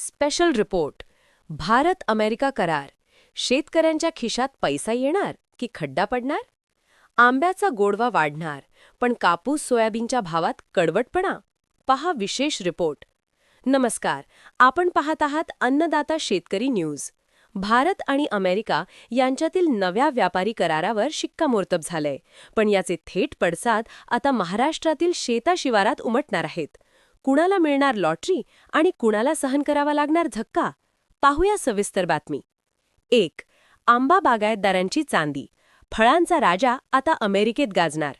Special report. Bharat America करार. शेतकऱ्यांच्या खिशात पैसा येणार की खड्डा पडणार? आंब्याचा गोडवा वाढणार, पण कापूस सोयाबीनच्या भावात कडवटपणा? पहा विशेष रिपोर्ट. नमस्कार, आपण पाहत आहात अन्नदाता शेतकरी न्यूज. भारत आणि अमेरिका यांच्यातील नव्या व्यापारी करारावर शिक्कामोर्तब झालंय, पण याचे थेट पडसाद आता महाराष्ट्रातील शेताशिवारात उमटणार आहेत. कुणाला मिळणार लॉटरी आणि कुणाला सहन करावा लागणार धक्का? पाहूया सविस्तर बातमी. 1. आंबा बागायतदारांची चांदी. फळांचा राजा आता अमेरिकेत गाजणार.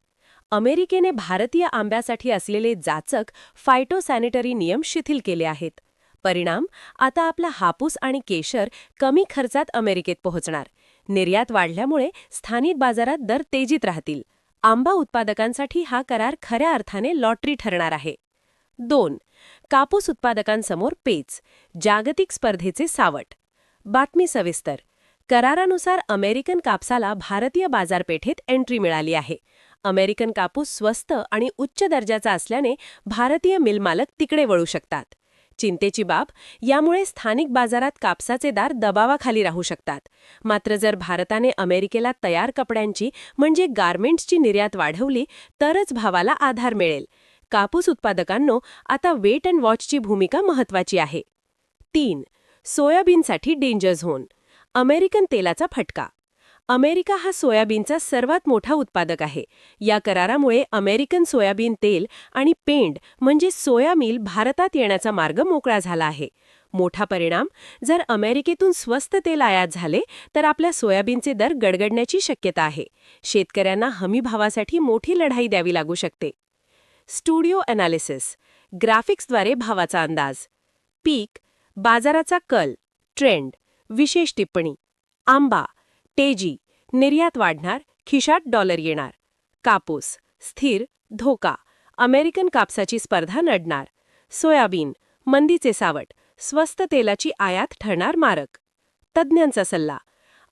अमेरिकेने भारतीय आंब्यासाठी असलेले जाचक फायटोसॅनिटरी नियम शिथिल केले आहेत. परिणाम, आता आपला हापूस आणि केशर कमी खर्चात अमेरिकेत पोहोचणार. निर्यात वाढल्यामुळे स्थानिक बाजारात दर तेजीत राहतील. आंबा उत्पादकांसाठी हा करार खऱ्या अर्थाने लॉटरी ठरणार आहे. 2. कापूस उत्पादकांसमोर पेच. जागतिक स्पर्धेचे सावट. बातमी सविस्तर. करारानुसार अमेरिकन कापसाला भारतीय बाजारपेठेत एंट्री मिळाली आहे. अमेरिकन कापूस स्वस्त आणि उच्च दर्जाचा असल्याने भारतीय मिलमालक तिकडे वळू शकतात. चिंतेची बाब, यामुळे स्थानिक बाजारात कापसाचे दर दबावाखाली राहू शकतात. मात्र जर भारताने अमेरिकेला तयार कपड्यांची म्हणजे गारमेंट्सची निर्यात वाढवली तरच भावाला आधार मिळेल. कापूस उत्पादकांनो, आता वेट अँड वॉचची भूमिका महत्त्वाची आहे. 3. सोयाबीनसाठी डेंजर झोन. अमेरिकन तेलाचा फटका. अमेरिका हा सोयाबीनचा सर्वात मोठा उत्पादक आहे. या करारामुळे अमेरिकन सोयाबीन तेल आणि पेंड म्हणजे सोया मिल भारतात येण्याचा मार्ग मोकळा झाला आहे. मोठा परिणाम, जर अमेरिकेतून स्वस्त तेल आयात झाले तर आपल्या सोयाबीनचे दर गडगडण्याची शक्यता आहे. शेतकऱ्यांना हमी भावासाठी मोठी लढाई द्यावी लागू शकते. Studio analysis. ग्राफिक्सद्वारे भावाचा अंदाज. पीक, बाजाराचा कल, ट्रेंड. विशेष टिप्पणी. आंबा, तेजी, निर्यात वाढणार, खिशात डॉलर येणार. कापूस, स्थिर, धोका, अमेरिकन कापसाची स्पर्धा नडणार. सोयाबीन, मंदीचे सावट, स्वस्त तेलाची आयात ठरणार मारक. तज्ज्ञांचा सल्ला.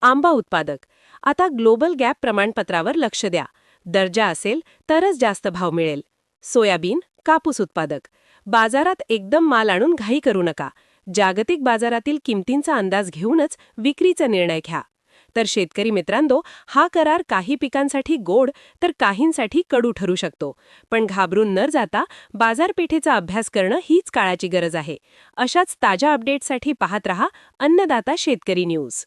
आंबा उत्पादक, आता ग्लोबल गॅप प्रमाणपत्रावर लक्ष द्या. दर्जा असेल तरच जास्त भाव मिळेल. सोयाबीन, कापूस उत्पादक, बाजारात एकदम माल आणून घाई करू नका. जागतिक बाजारातील किमतींचा अंदाज घेऊनच विक्रीचा निर्णय घ्या. तर शेतकरी मित्रांनो, हा करार काही पिकांसाठी गोड तर काहींसाठी कडू ठरू शकतो. पण घाबरून न जाता बाजारपेठेचा अभ्यास करणं हीच काळाची गरज आहे. अशाच ताज्या अपडेट्ससाठी पाहत रहा अन्नदाता शेतकरी न्यूज.